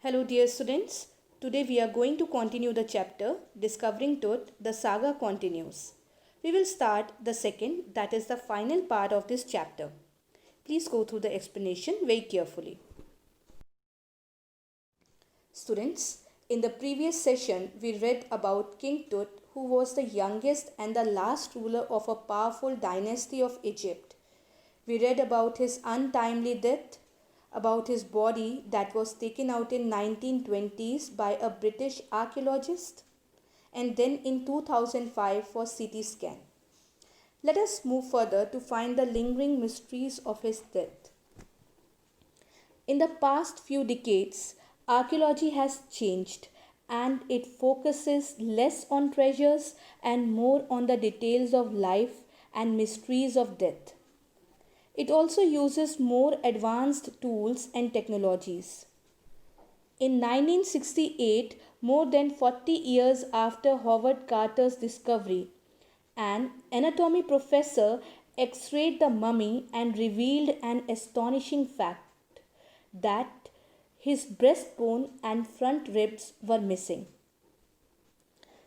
Hello, dear students. Today we are going to continue the chapter Discovering Tut. The saga continues. We will start the second, that is the final part of this chapter. Please go through the explanation very carefully. Students, in the previous session, we read about King Tut, who was the youngest and the last ruler of a powerful dynasty of Egypt. We read about his untimely death, about his body that was taken out in 1920s by a British archaeologist, and then in 2005 for CT scan. Let us move further to find the lingering mysteries of his death. In the past few decades, archaeology has changed and it focuses less on treasures and more on the details of life and mysteries of death. It also uses more advanced tools and technologies. In 1968, more than 40 years after Howard Carter's discovery, an anatomy professor x-rayed the mummy and revealed an astonishing fact that his breastbone and front ribs were missing.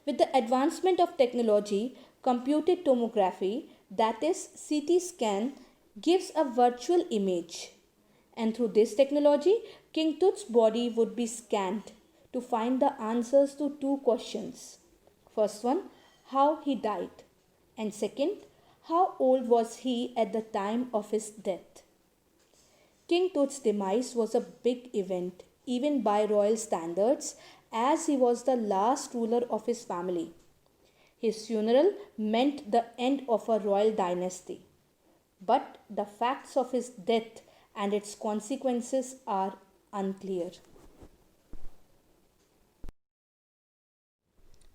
With the advancement of technology, computed tomography, that is CT scan, gives a virtual image. And through this technology, King Tut's body would be scanned to find the answers to two questions. First one, how he died. And second, how old was he at the time of his death? King Tut's demise was a big event, even by royal standards, as he was the last ruler of his family. His funeral meant the end of a royal dynasty. But the facts of his death and its consequences are unclear.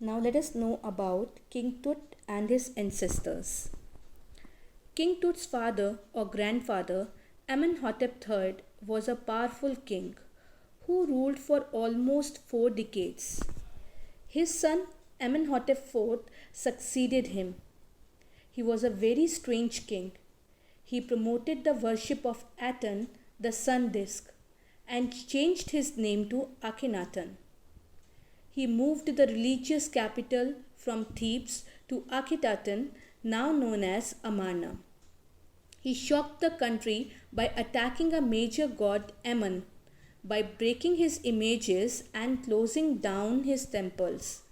Now let us know about King Tut and his ancestors. King Tut's father or grandfather, Amenhotep III, was a powerful king who ruled for almost 4 decades. His son Amenhotep IV succeeded him. He was a very strange king. He promoted the worship of Aten, the sun disk, and changed his name to Akhenaten. He moved the religious capital from Thebes to Akhetaten, now known as Amarna. He shocked the country by attacking a major god Ammon, by breaking his images and closing down his temples.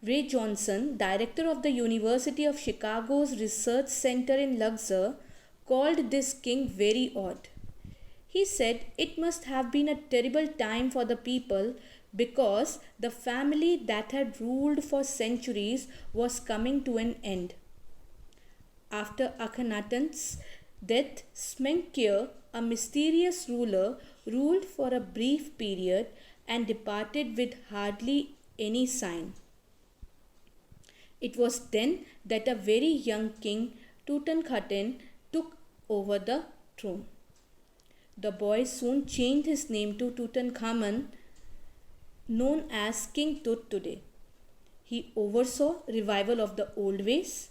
Ray Johnson, director of the University of Chicago's Research Center in Luxor, called this king very odd. He said it must have been a terrible time for the people because the family that had ruled for centuries was coming to an end. After Akhenaten's death, Smenkhkare, a mysterious ruler, ruled for a brief period and departed with hardly any sign. It was then that a very young king, Tutankhaten, took over the throne. The boy soon changed his name to Tutankhamun, known as King Tut today. He oversaw revival of the old ways.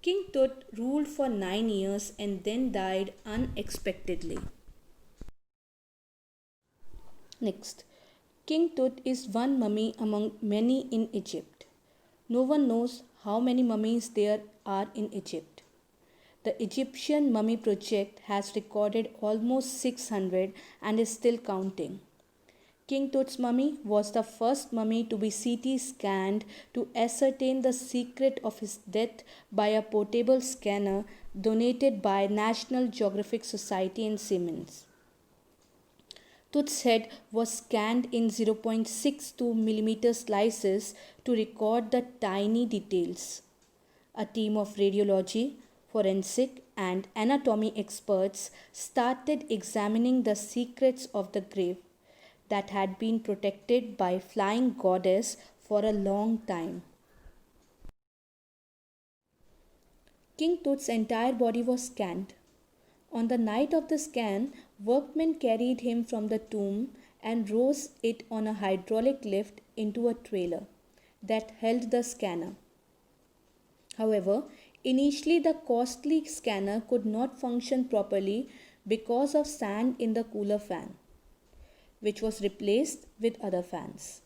King Tut ruled for 9 years and then died unexpectedly. Next, King Tut is one mummy among many in Egypt. No one knows how many mummies there are in Egypt. The Egyptian Mummy Project has recorded almost 600 and is still counting. King Tut's mummy was the first mummy to be CT scanned to ascertain the secret of his death by a portable scanner donated by National Geographic Society in Siemens. Tut's head was scanned in 0.62 mm slices to record the tiny details. A team of radiology, forensic, and anatomy experts started examining the secrets of the grave that had been protected by Flying Goddess for a long time. King Tut's entire body was scanned. On the night of the scan, workmen carried him from the tomb and rose it on a hydraulic lift into a trailer that held the scanner. However, initially the costly scanner could not function properly because of sand in the cooler fan. which was replaced with other fans.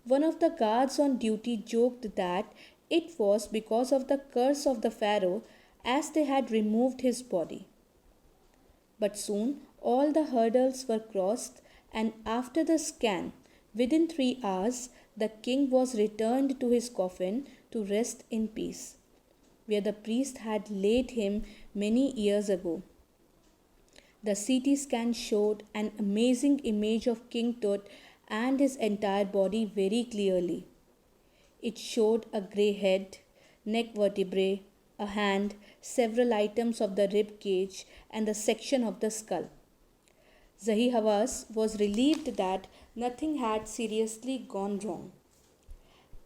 One of the guards on duty joked that it was because of the curse of the pharaoh as they had removed his body. But soon all the hurdles were crossed, and after the scan, within 3 hours, the king was returned to his coffin to rest in peace, where the priest had laid him many years ago. The CT scan showed an amazing image of King Tut and his entire body very clearly. It showed a grey head, neck vertebrae, a hand, several items of the rib cage, and the section of the skull. Zahi Hawass was relieved that nothing had seriously gone wrong.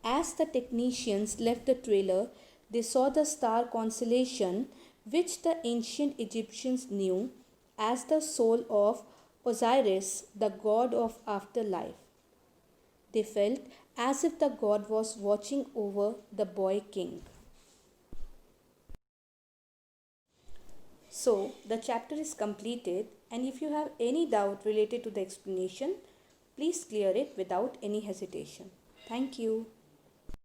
As the technicians left the trailer, they saw the star constellation, which the ancient Egyptians knew as the soul of Osiris, the god of afterlife. They felt as if the god was watching over the boy king. So, the chapter is completed, and if you have any doubt related to the explanation, please clear it without any hesitation. Thank you.